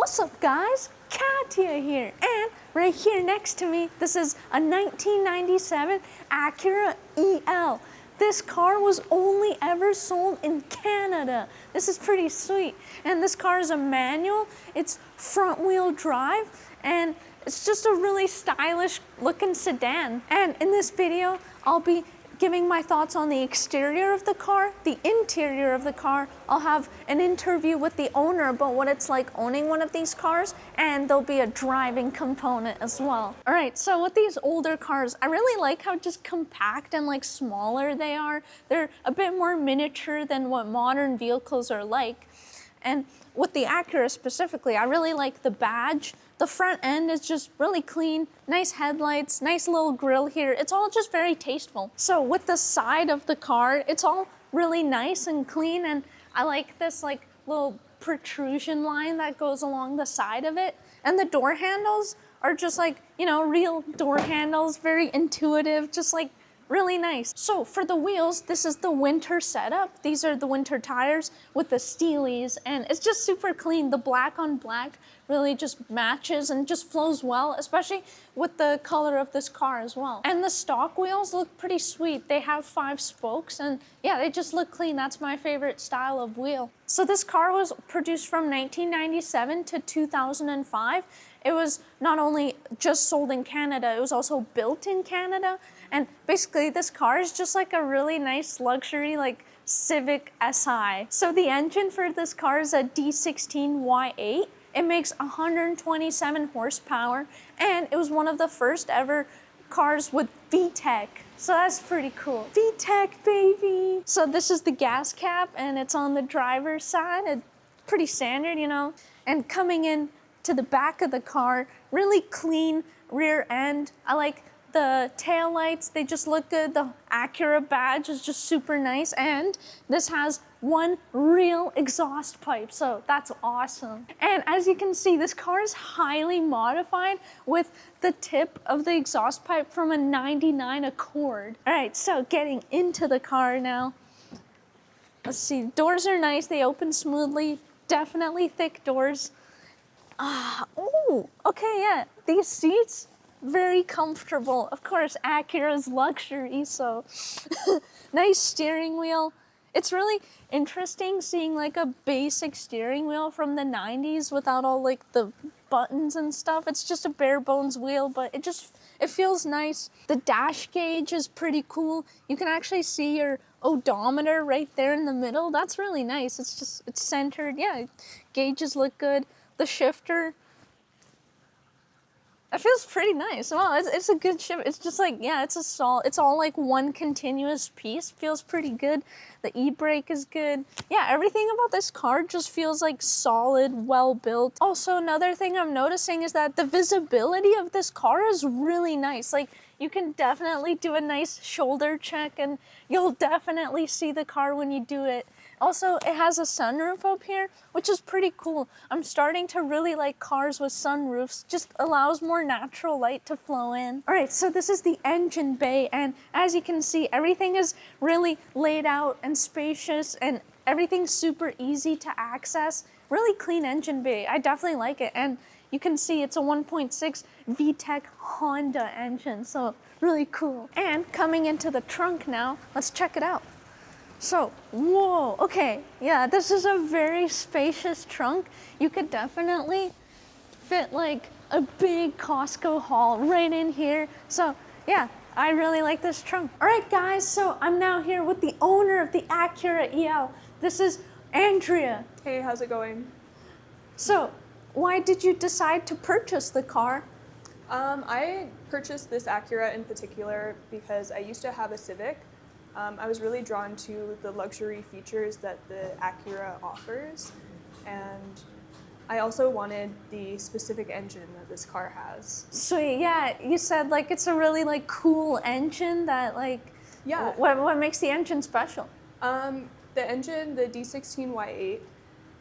What's up guys? Katya here, and right here next to me, this is a 1997 Acura EL. This car was only ever sold in Canada. This is pretty sweet. And this car is a manual, it's front wheel drive, and it's just a really stylish looking sedan. And in this video, I'll be giving my thoughts on the exterior of the car, the interior of the car. I'll have an interview with the owner about what it's like owning one of these cars, and there'll be a driving component as well. All right, so with these older cars, I really like how just compact and like smaller they are. They're a bit more miniature than what modern vehicles are like. And with the Acura specifically, I really like the badge. The front end is just really clean, nice headlights, nice little grille here. It's all just very tasteful. So with the side of the car, it's all really nice and clean, and I like this like little protrusion line that goes along the side of it. And the door handles are just like, you know, real door handles, very intuitive, just like really nice. So for the wheels, this is the winter setup. These are the winter tires with the steelies, and it's just super clean. The black on black really just matches and just flows well, especially with the color of this car as well. And the stock wheels look pretty sweet. They have 5 spokes, and yeah, they just look clean. That's my favorite style of wheel. So this car was produced from 1997 to 2005. It was not only just sold in Canada, it was also built in Canada. And basically this car is just like a really nice luxury like Civic Si. So the engine for this car is a D16Y8. It makes 127 horsepower, and it was one of the first ever cars with VTEC. So that's pretty cool. VTEC, baby! So this is the gas cap, and it's on the driver's side. It's pretty standard, you know. And coming in to the back of the car, really clean rear end. I like the tail lights, they just look good. The Acura badge is just super nice, and this has one real exhaust pipe, so that's awesome. And as you can see, this car is highly modified with the tip of the exhaust pipe from a 99 Accord. All right, so getting into the car now. Let's see, doors are nice, they open smoothly, definitely thick doors. Oh, okay, yeah, these seats, very comfortable. Of course, Acura's luxury, so nice steering wheel. It's really interesting seeing like a basic steering wheel from the 90s without all like the buttons and stuff. It's just a bare bones wheel, but it feels nice. The dash gauge is pretty cool. You can actually see your odometer right there in the middle. That's really nice. It's centered. Yeah, gauges look good. The shifter, it feels pretty nice. Well, it's a good shift. It's just like, yeah, it's all like one continuous piece. Feels pretty good. The e-brake is good. Yeah, everything about this car just feels like solid, well built. Also, another thing I'm noticing is that the visibility of this car is really nice. Like, you can definitely do a nice shoulder check, and you'll definitely see the car when you do it. Also, it has a sunroof up here, which is pretty cool. I'm starting to really like cars with sunroofs. Just allows more natural light to flow in. All right, so this is the engine bay, and as you can see, everything is really laid out and spacious, and everything's super easy to access. Really clean engine bay. I definitely like it, and you can see it's a 1.6 VTEC Honda engine, so really cool. And coming into the trunk now, let's check it out. So, whoa, okay, yeah, this is a very spacious trunk. You could definitely fit like a big Costco haul right in here. So, yeah, I really like this trunk. All right, guys, so I'm now here with the owner of the Acura EL. This is Andrea. Hey, how's it going? So, why did you decide to purchase the car? I purchased this Acura in particular because I used to have a Civic. I was really drawn to the luxury features that the Acura offers, and I also wanted the specific engine that this car has. Sweet, yeah, you said like it's a really like cool engine that like, yeah. What makes the engine special? The engine, the D16Y8,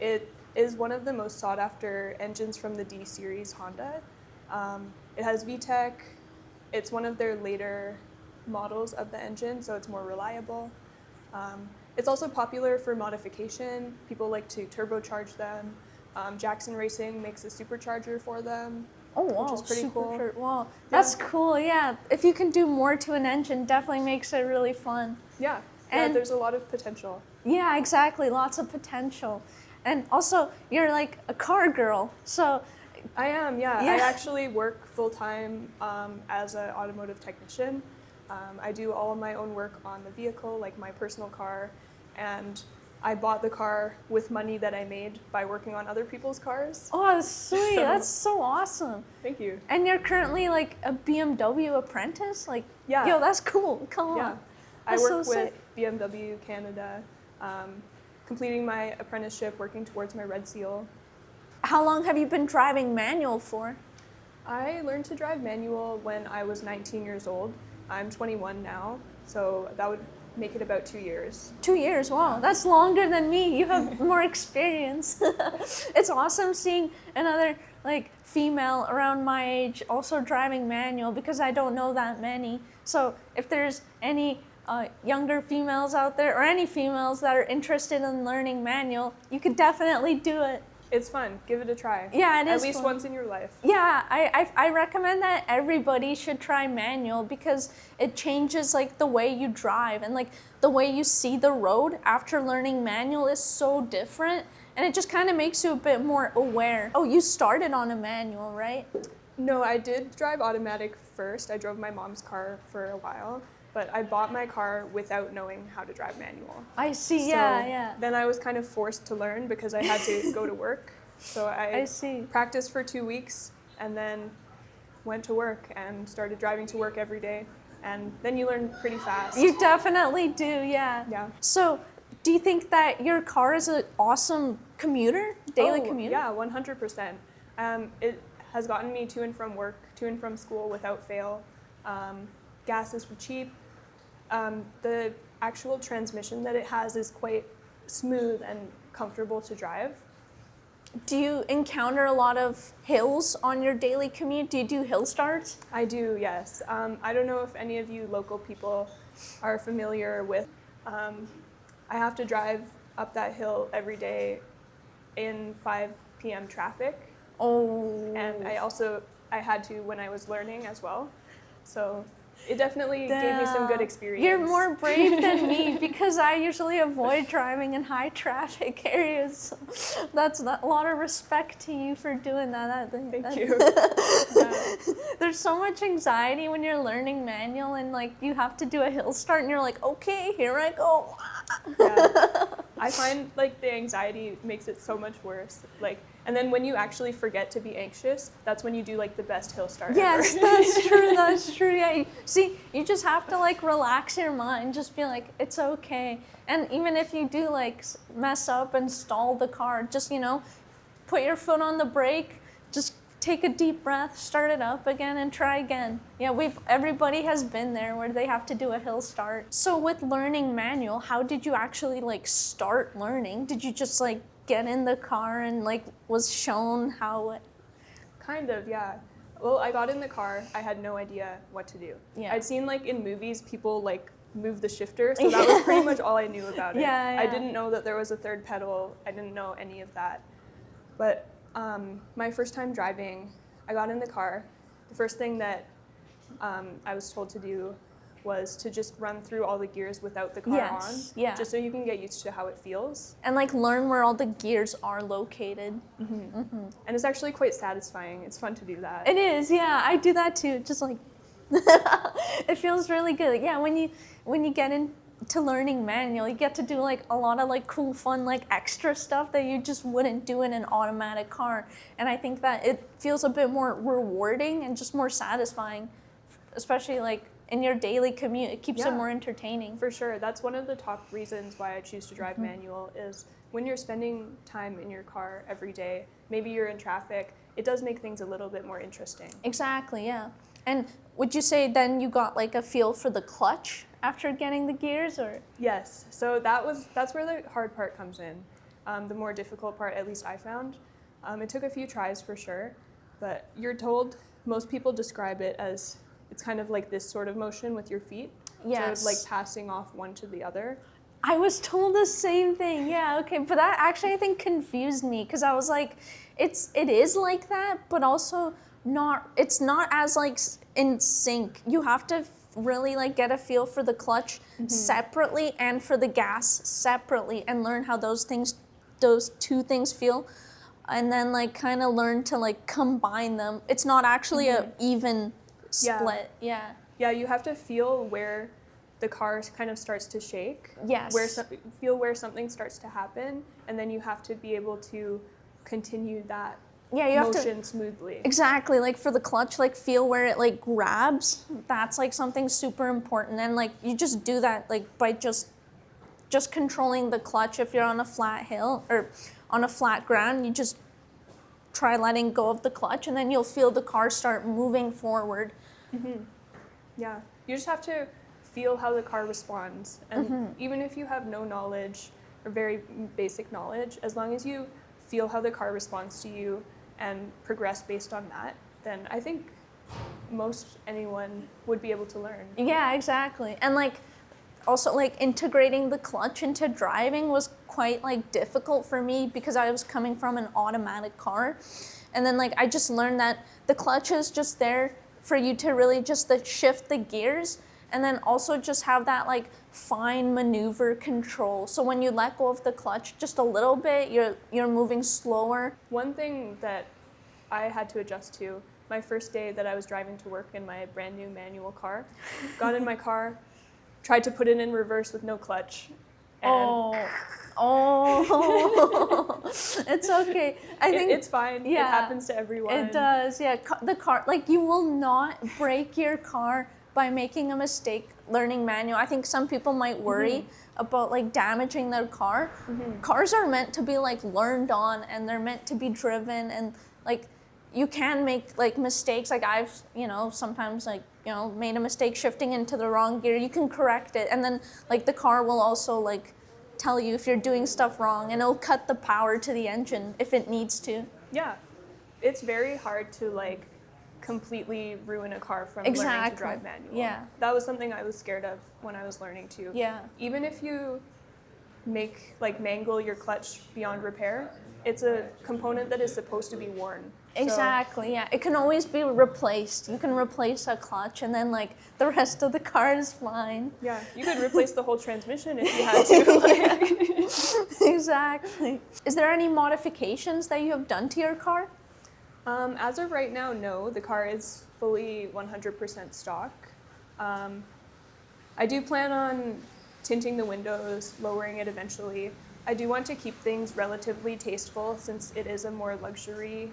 it is one of the most sought after engines from the D series Honda. It has VTEC. It's one of their later models of the engine, so it's more reliable. It's also popular for modification. People like to turbocharge them. Jackson Racing makes a supercharger for them. Oh wow, which is pretty cool. Wow, that's cool. Yeah, if you can do more to an engine, definitely makes it really fun. Yeah, And there's a lot of potential. yeah, exactly, lots of potential. And also, you're like a car girl, so I am, yeah. Yeah. I actually work full-time as an automotive technician. I do all of my own work on the vehicle, like my personal car, and I bought the car with money that I made by working on other people's cars. oh, sweet, So- that's so awesome. Thank you. And you're currently like a BMW apprentice? Like, Yeah. yo, that's cool. Come on. Yeah. I That's work so with sick. BMW Canada, completing my apprenticeship, working towards my Red Seal. How long have you been driving manual for? I learned to drive manual when I was 19 years old. I'm 21 now, so that would make it about 2 years. 2 years, wow, that's longer than me. You have more experience. It's awesome seeing another like female around my age also driving manual because I don't know that many. So if there's any younger females out there or any females that are interested in learning manual, you could definitely do it. It's fun. Give it a try. Yeah, it is At least fun. once in your life. Yeah, I recommend that everybody should try manual because it changes like the way you drive and like the way you see the road after learning manual is so different and it just kind of makes you a bit more aware. Oh, you started on a manual, right? No, I did drive automatic first. I drove my mom's car for a while, but I bought my car without knowing how to drive manual. I see, So yeah. Then I was kind of forced to learn because I had to go to work. So I see. practiced for 2 weeks and then went to work and started driving to work every day. And then you learn pretty fast. You definitely do, yeah. Yeah. So, do you think that your car is an awesome commuter, daily commuter? Yeah, 100%. It has gotten me to and from work, to and from school without fail. Gas is cheap. The actual transmission that it has is quite smooth and comfortable to drive. Do you encounter a lot of hills on your daily commute? Do you do hill starts? I do, yes. I don't know if any of you local people are familiar with, I have to drive up that hill every day in 5 p.m. traffic. Oh. And I had to when I was learning as well. So it definitely gave me some good experience. You're more brave than me because I usually avoid driving in high traffic areas. That's a lot of respect to you for doing that. Thank you. Yeah. There's so much anxiety when you're learning manual and like you have to do a hill start and you're like, okay, here I go. Yeah. I find like the anxiety makes it so much worse. And then when you actually forget to be anxious, that's when you do like the best hill start Yes, ever. that's true, that's true. Yeah, see, you just have to like relax your mind, just be like, it's okay. And even if you do like mess up and stall the car, just, put your foot on the brake, just take a deep breath, start it up again and try again. Yeah, everybody has been there where they have to do a hill start. So with learning manual, how did you actually like start learning? Did you just like get in the car and like was shown how? Kind of, yeah. Well, I got in the car, I had no idea what to do. Yeah. I'd seen like in movies people like move the shifter, so that was pretty much all I knew about it. Yeah. I didn't know that there was a third pedal. I didn't know any of that. But my first time driving, I got in the car. The first thing that I was told to do was to just run through all the gears without the car on, just so you can get used to how it feels. And like learn where all the gears are located. And it's actually quite satisfying. It's fun to do that. It is, yeah. I do that too. Just like it feels really good. Yeah, when you get into learning manual, you get to do like a lot of like cool, fun, like extra stuff that you just wouldn't do in an automatic car. And I think that it feels a bit more rewarding and just more satisfying, especially like in your daily commute. It keeps it more entertaining. For sure. That's one of the top reasons why I choose to drive manual is when you're spending time in your car every day, maybe you're in traffic, it does make things a little bit more interesting. Exactly, yeah. And would you say then you got like a feel for the clutch after getting the gears, or? Yes. So that's where the hard part comes in. The more difficult part, at least I found. It took a few tries for sure, but you're told, most people describe it as it's kind of like this sort of motion with your feet. Yes. So like passing off one to the other. I was told the same thing. Yeah, okay. But that actually I think confused me because I was like, it is like that, but also not it's not as like in sync. You have to really like get a feel for the clutch separately and for the gas separately and learn how those two things feel and then like kind of learn to like combine them. It's not actually a even split. Yeah. Yeah, you have to feel where the car kind of starts to shake. Yes. Feel where something starts to happen, and then you have to be able to continue that Yeah, you have motion to smoothly. exactly like for the clutch, like feel where it like grabs. That's like something super important, and like you just do that like by just controlling the clutch. If you're on a flat hill or on a flat ground, you just try letting go of the clutch, and then you'll feel the car start moving forward. Yeah, you just have to feel how the car responds, and even if you have no knowledge or very basic knowledge, as long as you feel how the car responds to you and progress based on that, then I think most anyone would be able to learn. Yeah, exactly. And like also like integrating the clutch into driving was quite like difficult for me because I was coming from an automatic car. And then like I just learned that the clutch is just there for you to really just like, shift the gears and then also just have that like fine maneuver control. So when you let go of the clutch just a little bit, you're moving slower. One thing that I had to adjust to, my first day that I was driving to work in my brand new manual car, got in my car, tried to put it in reverse with no clutch. And Oh, it's okay. I think it's fine. Yeah, it happens to everyone. It does. Yeah, the car, like you will not break your car by making a mistake learning manual. I think some people might worry about like damaging their car. Cars are meant to be like learned on, and they're meant to be driven, and like you can make like mistakes. Like I've sometimes like made a mistake shifting into the wrong gear. You can correct it, and then like the car will also like tell you if you're doing stuff wrong, and it'll cut the power to the engine if it needs to. Yeah, it's very hard to like completely ruin a car from learning to drive manual. Yeah. That was something I was scared of when I was learning too. Yeah. Even if you mangle your clutch beyond repair, it's a component that is supposed to be worn. Exactly, yeah. It can always be replaced. You can replace a clutch and then like the rest of the car is fine. Yeah, you could replace the whole transmission if you had to. Exactly. Is there any modifications that you have done to your car? As of right now, no. The car is fully 100% stock. I do plan on tinting the windows, lowering it eventually. I do want to keep things relatively tasteful since it is a more luxury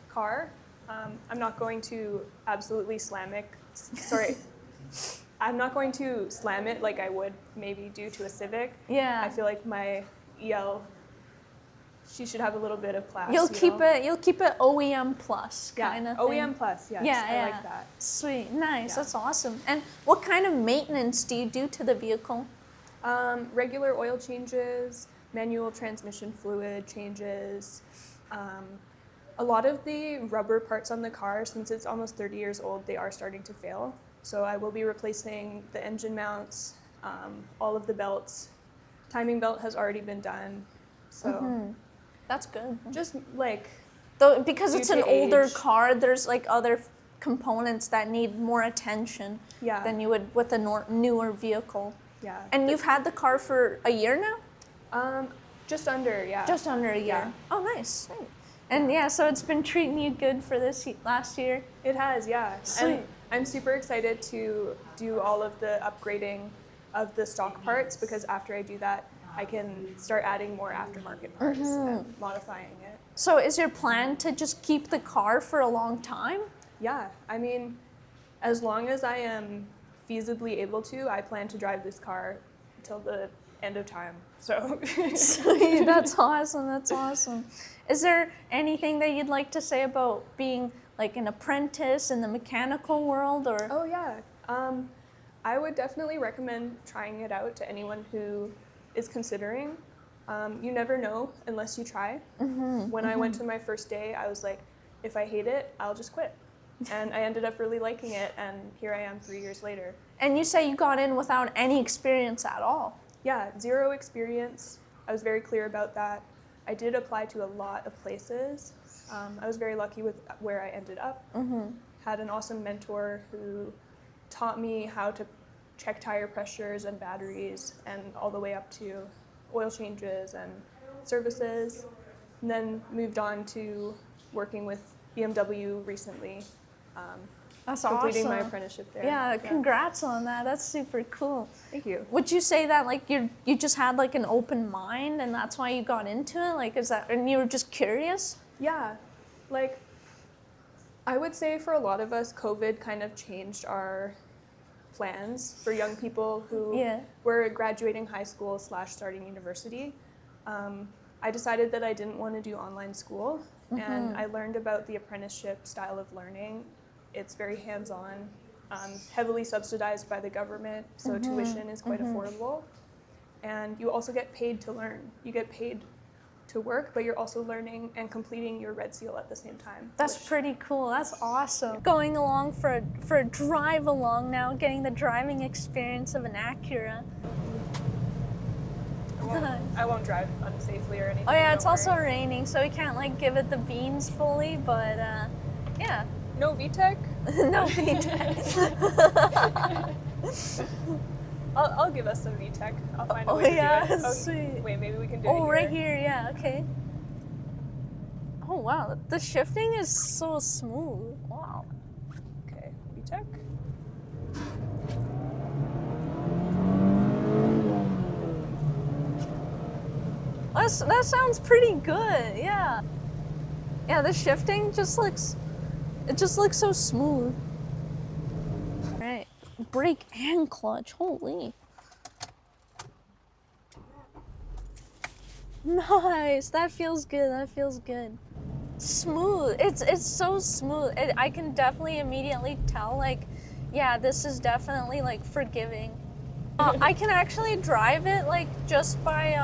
car. I'm not going to absolutely I'm not going to slam it like I would maybe do to a Civic. Yeah. I feel like my EL, she should have a little bit of class. You'll keep it OEM plus kind of thing. OEM plus, yes. Yeah, I like that. Sweet, nice, Yeah. that's awesome. And what kind of maintenance do you do to the vehicle? Regular oil changes, manual transmission fluid changes. A lot of the rubber parts on the car, since it's almost 30 years old, they are starting to fail. So I will be replacing the engine mounts, all of the belts. Timing belt has already been done. So That's good. just like Though because it's due an to older age. car, there's like other components that need more attention Yeah. than you would with a newer vehicle. Yeah. And you've had the car for a year now? Just under, yeah. Just under a year. Yeah. Oh, nice. Sweet. And yeah, so it's been treating you good for this last year. It has, yeah. Sweet. And I'm super excited to do all of the upgrading of the stock parts because after I do that, I can start adding more aftermarket parts and modifying it. So is your plan to just keep the car for a long time? Yeah, I mean, as long as I am feasibly able to, I plan to drive this car until the end of time. So Sweet, that's awesome. That's awesome. Is there anything that you'd like to say about being like an apprentice in the mechanical world, or? Oh yeah, I would definitely recommend trying it out to anyone who is considering. You never know unless you try. When I went to my first day, I was like, if I hate it, I'll just quit. And I ended up really liking it, and here I am 3 years later. And you say you got in without any experience at all. Yeah, zero experience. I was very clear about that. I did apply to a lot of places. I was very lucky with where I ended up. Had an awesome mentor who taught me how to check tire pressures and batteries and all the way up to oil changes and services. And then moved on to working with BMW recently, That's completing awesome. my apprenticeship there. Yeah, congrats on that. That's super cool. Thank you. Would you say that like you just had like an open mind and that's why you got into it? Like is that and you were just curious? Yeah, like I would say for a lot of us, COVID kind of changed our plans for young people who were graduating high school / starting university. I decided that I didn't want to do online school, and I learned about the apprenticeship style of learning. It's very hands-on, heavily subsidized by the government, so tuition is quite affordable. And you also get paid to learn. You get paid to work, but you're also learning and completing your Red Seal at the same time. That's pretty cool. That's awesome. Going along for a drive along now, getting the driving experience of an Acura. I won't drive unsafely or anything. Oh yeah, it's don't also worry. raining, so we can't like give it the beans fully, but yeah. No VTEC? No VTEC. I'll give us some VTEC. I'll find a Oh way yeah, to do it. Oh, sweet. wait, maybe we can do it Oh, here. right here, yeah, okay. Oh wow, the shifting is so smooth. Wow. Okay, VTEC. That sounds pretty good, yeah. Yeah, the shifting just looks so smooth. All right, brake and clutch, holy. Nice, that feels good, that feels good. Smooth, it's so smooth. I can definitely immediately tell, like, yeah, this is definitely like forgiving. I can actually drive it like just by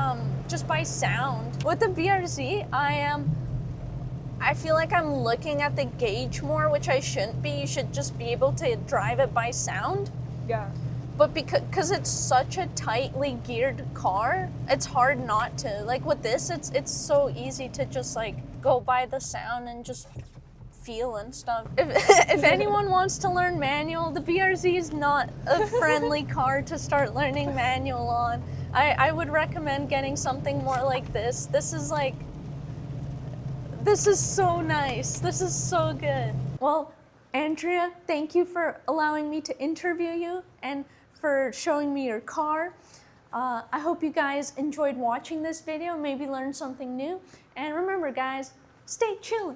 sound. With the BRZ, I feel like I'm looking at the gauge more, which I shouldn't be. You should just be able to drive it by sound. Yeah. But because it's such a tightly geared car, it's hard not to. Like with this, it's so easy to just like go by the sound and just feel and stuff. If anyone wants to learn manual, the BRZ is not a friendly car to start learning manual on. I would recommend getting something more like this. This is so nice. This is so good. Well, Andrea, thank you for allowing me to interview you and for showing me your car. I hope you guys enjoyed watching this video, maybe learned something new. And remember guys, stay chillin'.